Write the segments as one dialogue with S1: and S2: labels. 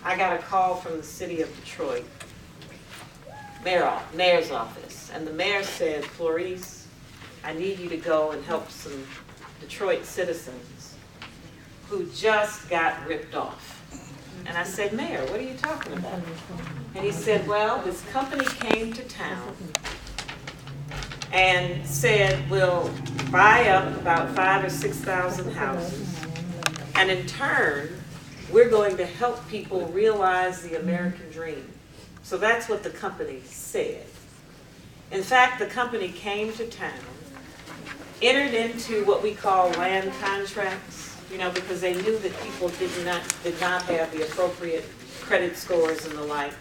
S1: I got a call from the city of Detroit, mayor's office, and the mayor said, Florice, I need you to go and help some Detroit citizens who just got ripped off. And I said, Mayor, what are you talking about? And he said, well, this company came to town and said, we'll buy up about 5,000 or 6,000 houses, and in turn, we're going to help people realize the American dream. So that's what the company said. In fact, the company came to town, entered into what we call land contracts, because they knew that people did not have the appropriate credit scores and the like.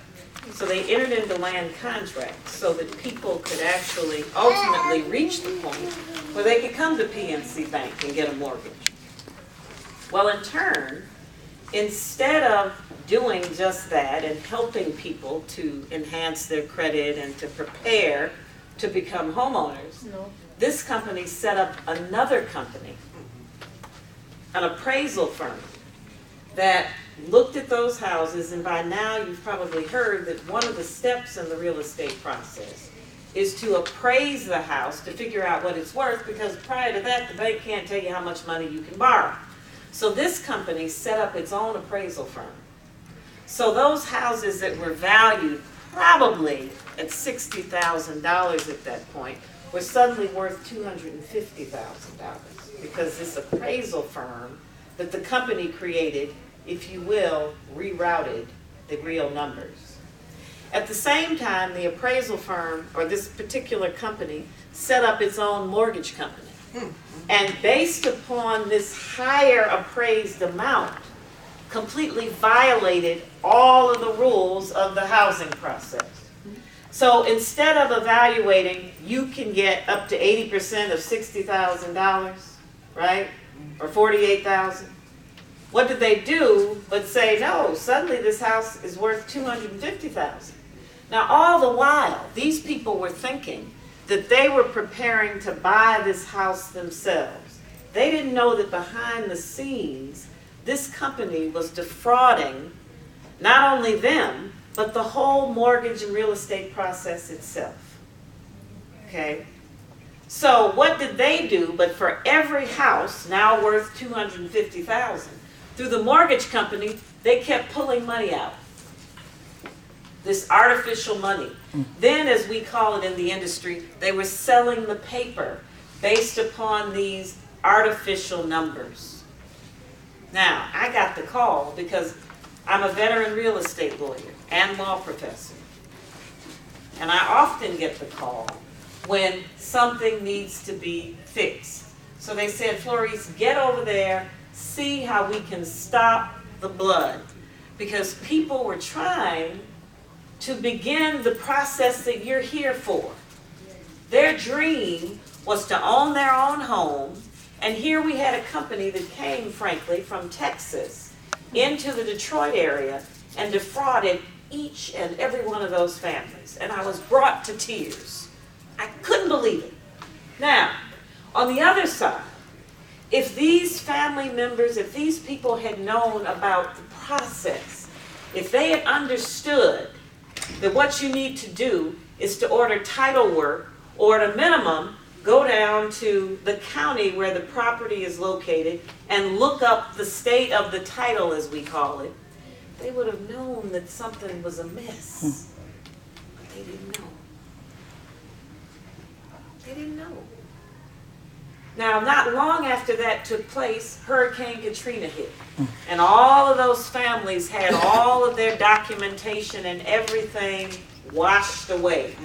S1: So they entered into land contracts so that people could actually ultimately reach the point where they could come to PNC Bank and get a mortgage. Well, in turn, instead of doing just that and helping people to enhance their credit and to prepare to become homeowners, this company set up another company, an appraisal firm, that looked at those houses, and by now you've probably heard that one of the steps in the real estate process is to appraise the house to figure out what it's worth, because prior to that, the bank can't tell you how much money you can borrow. So this company set up its own appraisal firm. So those houses that were valued probably at $60,000 at that point were suddenly worth $250,000, because this appraisal firm that the company created, if you will, rerouted the real numbers. At the same time, the appraisal firm, or this particular company, set up its own mortgage company. And based upon this higher appraised amount, completely violated all of the rules of the housing process. So instead of evaluating, you can get up to 80% of $60,000, right? Or $48,000. What did they do but say, no, suddenly this house is worth $250,000. Now all the while, these people were thinking that they were preparing to buy this house themselves. They didn't know that behind the scenes, this company was defrauding not only them, but the whole mortgage and real estate process itself. Okay? So what did they do but for every house now worth $250,000, through the mortgage company, they kept pulling money out. This artificial money. Then, as we call it in the industry, they were selling the paper based upon these artificial numbers. Now, I got the call because I'm a veteran real estate lawyer and law professor. And I often get the call when something needs to be fixed. So they said, Florice, get over there, see how we can stop the blood. Because people were trying to begin the process that you're here for. Their dream was to own their own home, and here we had a company that came, frankly, from Texas into the Detroit area and defrauded each and every one of those families. And I was brought to tears. I couldn't believe it. Now, on the other side, if these family members, if these people had known about the process, if they had understood that what you need to do is to order title work, or at a minimum, go down to the county where the property is located and look up the state of the title, as we call it, they would have known that something was amiss. But they didn't know. They didn't know. Now, not long after that took place, Hurricane Katrina hit. And all of those families had all of their documentation and everything washed away.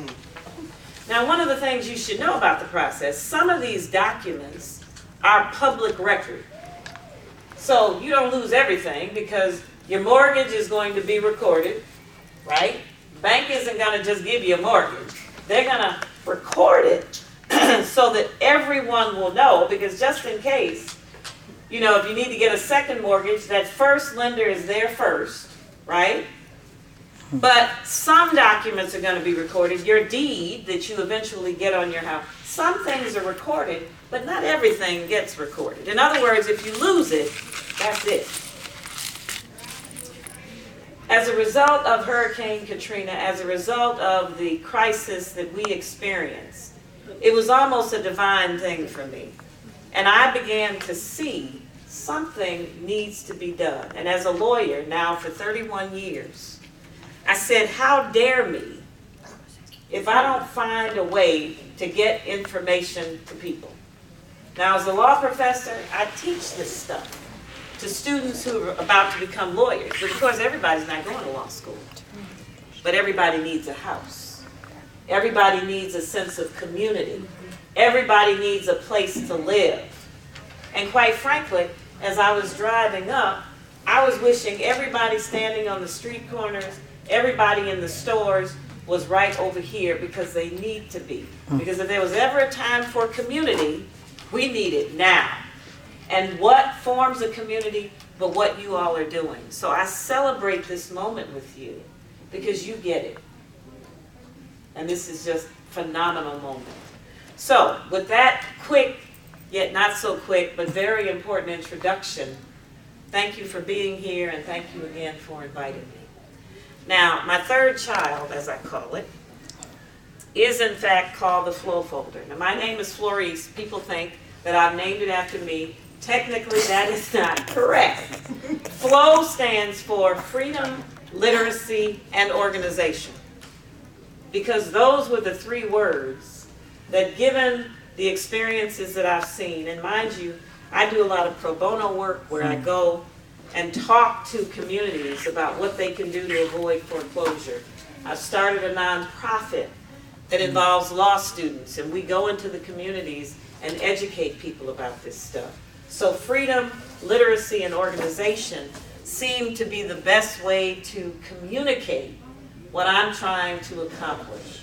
S1: Now, one of the things you should know about the process, some of these documents are public record. So you don't lose everything, because your mortgage is going to be recorded, right? Bank isn't going to just give you a mortgage. They're going to record it so that everyone will know, because just in case, if you need to get a second mortgage, that first lender is there first, right? But some documents are going to be recorded. Your deed that you eventually get on your house, some things are recorded, but not everything gets recorded. In other words, if you lose it, that's it. As a result of Hurricane Katrina, as a result of the crisis that we experienced, it was almost a divine thing for me. And I began to see something needs to be done. And as a lawyer now for 31 years, I said, how dare me if I don't find a way to get information to people. Now, as a law professor, I teach this stuff to students who are about to become lawyers. But of course, everybody's not going to law school. But everybody needs a house. Everybody needs a sense of community. Everybody needs a place to live. And quite frankly, as I was driving up, I was wishing everybody standing on the street corners, everybody in the stores was right over here, because they need to be. Because if there was ever a time for community, we need it now. And what forms a community but what you all are doing? So I celebrate this moment with you because you get it. And this is just a phenomenal moment. So with that quick, yet not so quick, but very important introduction, thank you for being here, and thank you again for inviting me. Now, my third child, as I call it, is in fact called the Flow Folder. Now, my name is Florece. People think that I've named it after me. Technically, that is not correct. FLOW stands for Freedom, Literacy, and Organization. Because those were the three words that, given the experiences that I've seen, and mind you, I do a lot of pro bono work where I go and talk to communities about what they can do to avoid foreclosure. I've started a nonprofit that involves law students, and we go into the communities and educate people about this stuff. So freedom, literacy, and organization seem to be the best way to communicate what I'm trying to accomplish.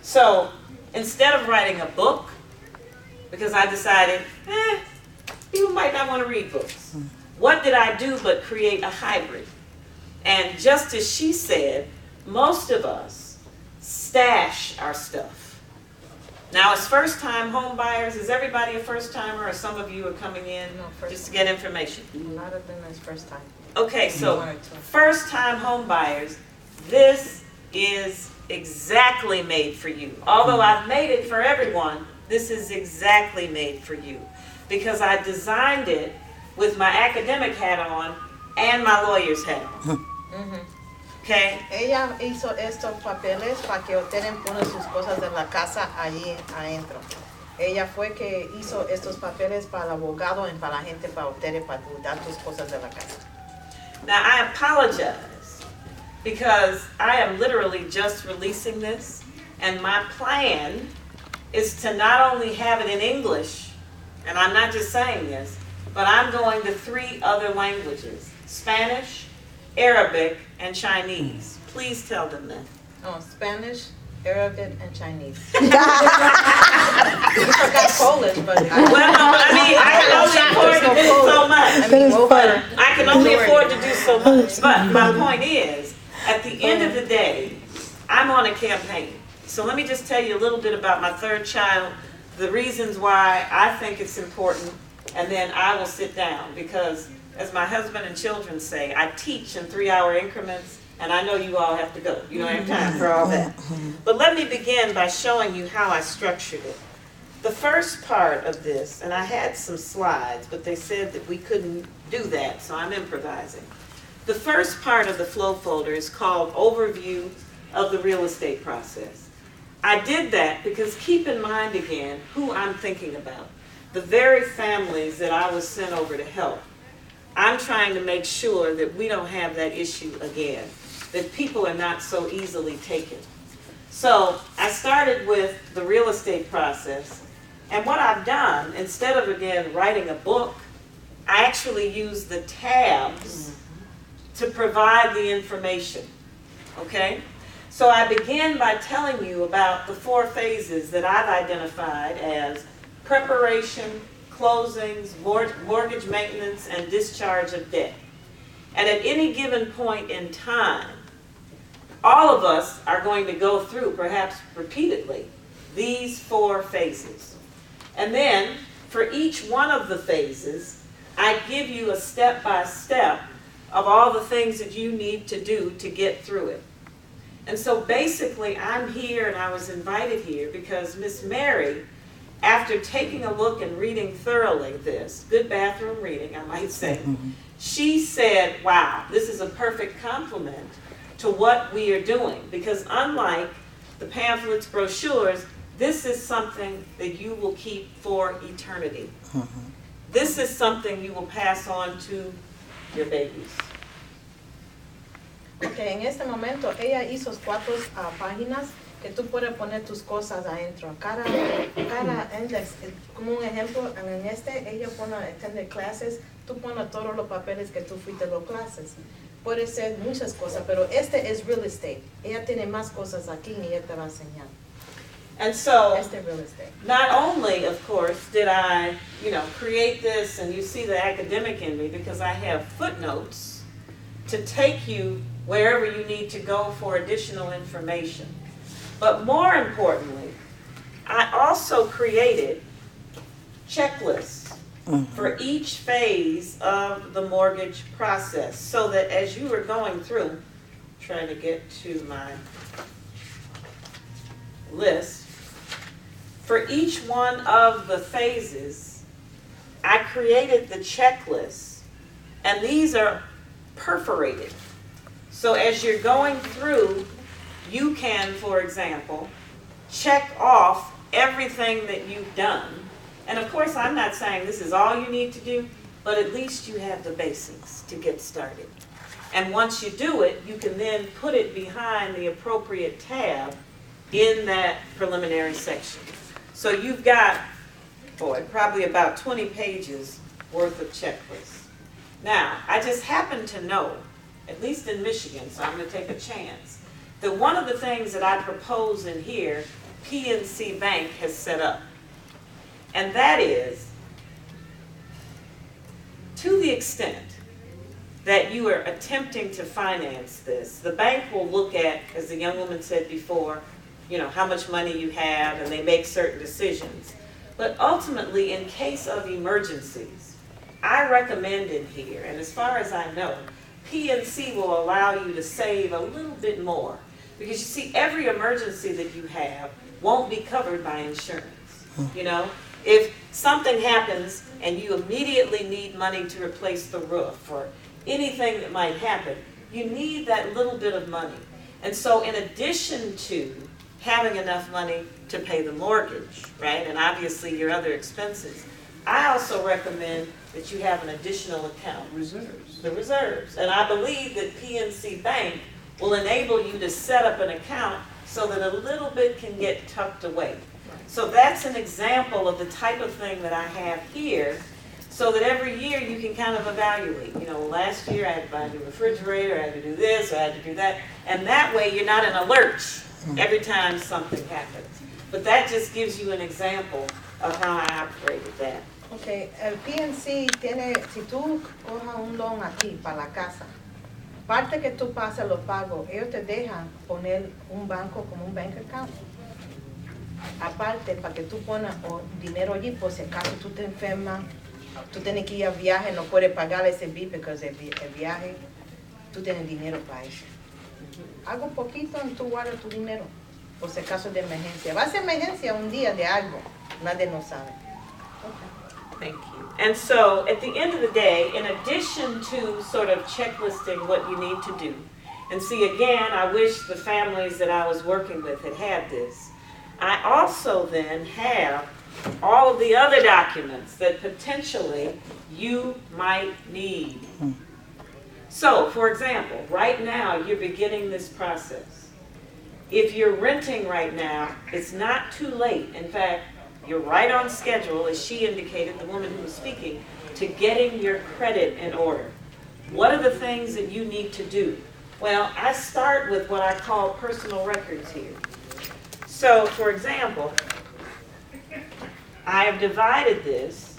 S1: So instead of writing a book, because I decided, people might not want to read books. What did I do but create a hybrid? And just as she said, most of us stash our stuff. Now, as first-time home buyers, is everybody a first-timer, or some of you are coming in just to get information?
S2: A lot of them is first time.
S1: Okay, so first-time home buyers, this is exactly made for you. Although I've made it for everyone, this is exactly made for you. Because I designed it with my academic hat on and my lawyer's hat on. Okay?
S2: Ella hizo estos papeles para que ustedes pongan sus cosas de la casa allí adentro. Ella fue que hizo estos papeles para el abogado y para la gente, para ustedes, para cuidar tus cosas de la casa.
S1: Now, I apologize because I am literally just releasing this, and my plan is to not only have it in English, and I'm not just saying this, but I'm going to 3 other languages: Spanish, Arabic, and Chinese. Please tell them that.
S2: Oh, Spanish, Arabic, and Chinese. You forgot Polish, but
S1: Well, no, I mean, I can only afford to do so much. I can only afford to do so much. But my point is, at the end of the day, I'm on a campaign. So let me just tell you a little bit about my third child, the reasons why I think it's important, and then I will sit down, because as my husband and children say, I teach in 3-hour increments, and I know you all have to go. You don't have time for all that. But let me begin by showing you how I structured it. The first part of this, and I had some slides, but they said that we couldn't do that, so I'm improvising. The first part of the Flow Folder is called Overview of the Real Estate Process. I did that because, keep in mind again who I'm thinking about. The very families that I was sent over to help. I'm trying to make sure that we don't have that issue again, that people are not so easily taken. So I started with the real estate process, and what I've done, instead of again writing a book, I actually use the tabs to provide the information, okay? So I begin by telling you about the 4 phases that I've identified as preparation, closings, mortgage maintenance, and discharge of debt. And at any given point in time, all of us are going to go through, perhaps repeatedly, these 4 phases. And then, for each one of the phases, I give you a step-by-step of all the things that you need to do to get through it. And so basically, I'm here and I was invited here because Miss Mary, after taking a look and reading thoroughly this, good bathroom reading, I might say, she said, wow, this is a perfect complement to what we are doing. Because unlike the pamphlets, brochures, this is something that you will keep for eternity. This is something you will pass on to your babies.
S2: Okay, en este momento ella hizo 4 páginas que tú puedes poner tus cosas adentro. Cada index, como un ejemplo, en este ella pone attended classes, tú pones todos los papeles que tú fuiste a las clases. Puede ser muchas cosas, pero este es real estate. Ella tiene más cosas aquí y ella te va a enseñar.
S1: And so,
S2: Real estate.
S1: not only, of course, did I, create this, and you see the academic in me, because I have footnotes to take you wherever you need to go for additional information. But more importantly, I also created checklists for each phase of the mortgage process, so that as you were going through, trying to get to my list, for each one of the phases, I created the checklist, and these are perforated. So as you're going through, you can, for example, check off everything that you've done. And of course, I'm not saying this is all you need to do, but at least you have the basics to get started. And once you do it, you can then put it behind the appropriate tab in that preliminary section. So you've got, probably about 20 pages worth of checklists. Now, I just happen to know, at least in Michigan, so I'm going to take a chance, that one of the things that I propose in here, PNC Bank has set up. And that is, to the extent that you are attempting to finance this, the bank will look at, as the young woman said before, how much money you have, and they make certain decisions. But ultimately, in case of emergencies, I recommend in here, and as far as I know, PNC will allow you to save a little bit more. Because you see, every emergency that you have won't be covered by insurance. If something happens and you immediately need money to replace the roof or anything that might happen, you need that little bit of money. And so in addition to having enough money to pay the mortgage, right, and obviously your other expenses, I also recommend that you have an additional account.
S3: Reserves.
S1: The reserves. And I believe that PNC Bank will enable you to set up an account so that a little bit can get tucked away. So that's an example of the type of thing that I have here, so that every year you can kind of evaluate. Last year I had to buy a new refrigerator, I had to do this, I had to do that. And that way you're not in a lurch every time something happens. But that just gives you an example of how I operated that.
S2: Okay, el PNC tiene, si tú cojas un loan aquí para la casa, parte que tú pasas los pagos, ellos te dejan poner un banco como un bank account. Aparte, para que tú pongas dinero allí, por si acaso tú te enfermas, tú tienes que ir a viaje, no puedes pagar ese bill porque el viaje, tú tienes dinero para eso. Hago un poquito y tú guardas tu dinero, por si acaso de emergencia. Va a ser emergencia un día de algo, nadie no sabe. Okay.
S1: Thank you. And so, at the end of the day, in addition to sort of checklisting what you need to do, and see again, I wish the families that I was working with had had this. I also then have all of the other documents that potentially you might need. So, for example, right now you're beginning this process. If you're renting right now, it's not too late. In fact, you're right on schedule, as she indicated, the woman who was speaking, to getting your credit in order. What are the things that you need to do? Well, I start with what I call personal records here. So, for example, I have divided this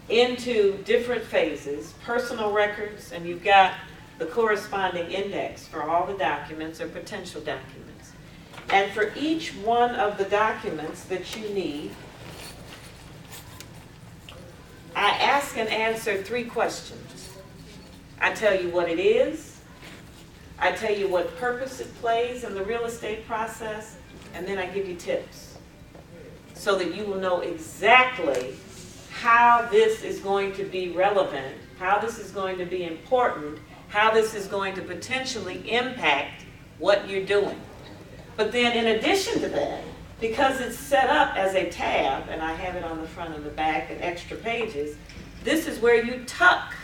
S1: into different phases, personal records, and you've got the corresponding index for all the documents or potential documents. And for each one of the documents that you need, I ask and answer 3 questions. I tell you what it is. I tell you what purpose it plays in the real estate process, and then I give you tips so that you will know exactly how this is going to be relevant, how this is going to be important, how this is going to potentially impact what you're doing. But then in addition to that, because it's set up as a tab, and I have it on the front and the back and extra pages, this is where you tuck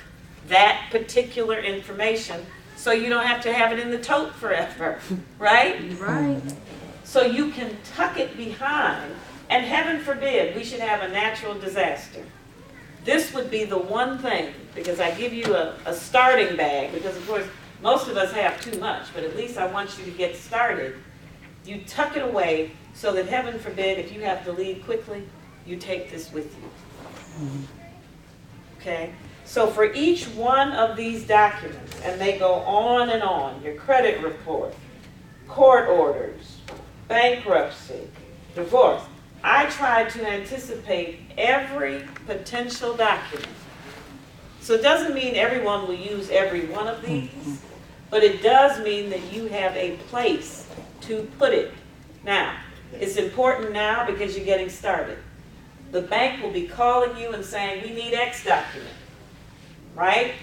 S1: that particular information so you don't have to have it in the tote forever, right?
S3: Right.
S1: So you can tuck it behind, and heaven forbid we should have a natural disaster. This would be the one thing, because I give you a starting bag, because of course most of us have too much, but at least I want you to get started. You tuck it away so that heaven forbid if you have to leave quickly, you take this with you. Okay? So for each one of these documents, and they go on and on, your credit report, court orders, bankruptcy, divorce, I try to anticipate every potential document. So it doesn't mean everyone will use every one of these, but it does mean that you have a place to put it. Now, it's important now because you're getting started. The bank will be calling you and saying, we need X document. Right?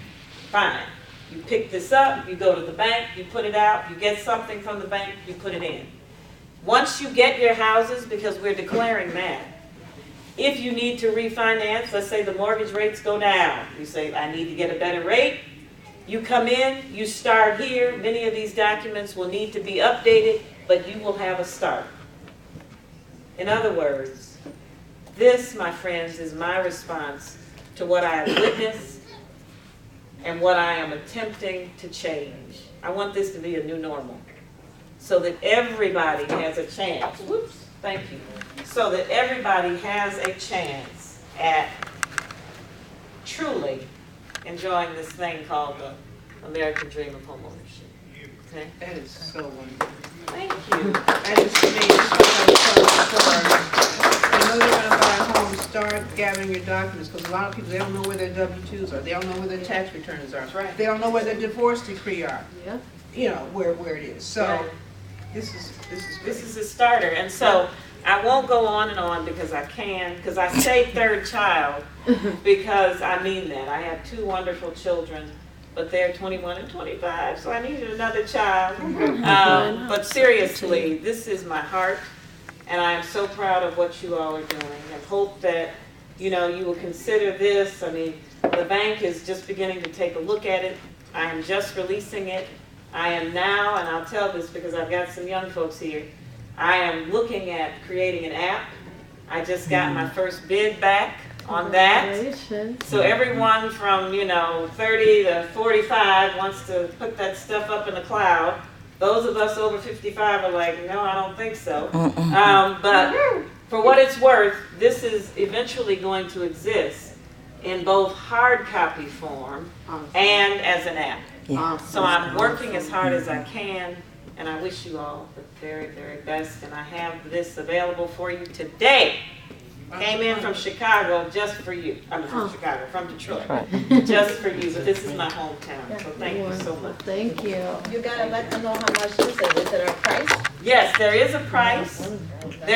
S1: Fine. You pick this up, you go to the bank, you put it out, you get something from the bank, you put it in. Once you get your houses, because we're declaring that, if you need to refinance, let's say the mortgage rates go down, you say, I need to get a better rate, you come in, you start here, many of these documents will need to be updated, but you will have a start. In other words, this, my friends, is my response to what I have witnessed and what I am attempting to change. I want this to be a new normal so that everybody has a chance. Whoops, thank you. So that everybody has a chance at truly enjoying this thing called the American dream of homeownership. Okay?
S4: That is so wonderful.
S1: Thank you.
S4: That is to me, it's what I was telling before. You know you're gonna buy a home, start gathering your documents, because a lot of people, they don't know where their W-2s are, they don't know where their tax returns are.
S1: That's right.
S4: They don't know where their divorce decree are,
S3: Yeah.
S4: you know, where it is. So,
S1: Right.
S4: this is great.
S1: This is a starter. And so I won't go on and on because I can, because I say third child because I mean that. I have two wonderful children, but they're 21 and 25, so I needed another child. But seriously, this is my heart, and I am so proud of what you all are doing, and hope that, you know, you will consider this. I mean, the bank is just beginning to take a look at it. I am just releasing it. I am now, and I'll tell this because I've got some young folks here, I am looking at creating an app. I just got my first bid back on that.
S3: Congratulations.
S1: So everyone from, 30 to 45 wants to put that stuff up in the cloud. Those of us over 55 are like, no, I don't think so. But for what it's worth, this is eventually going to exist in both hard copy form and as an app. So I'm working as hard as I can, and I wish you all the very, very best. And I have this available for you today. Came in from Chicago just for you. I mean, from Chicago, from Detroit, just for you. But this is my hometown, so thank you so much.
S3: Thank you.
S2: You gotta let them know how much this is. Is it a price?
S1: Yes, there is a price.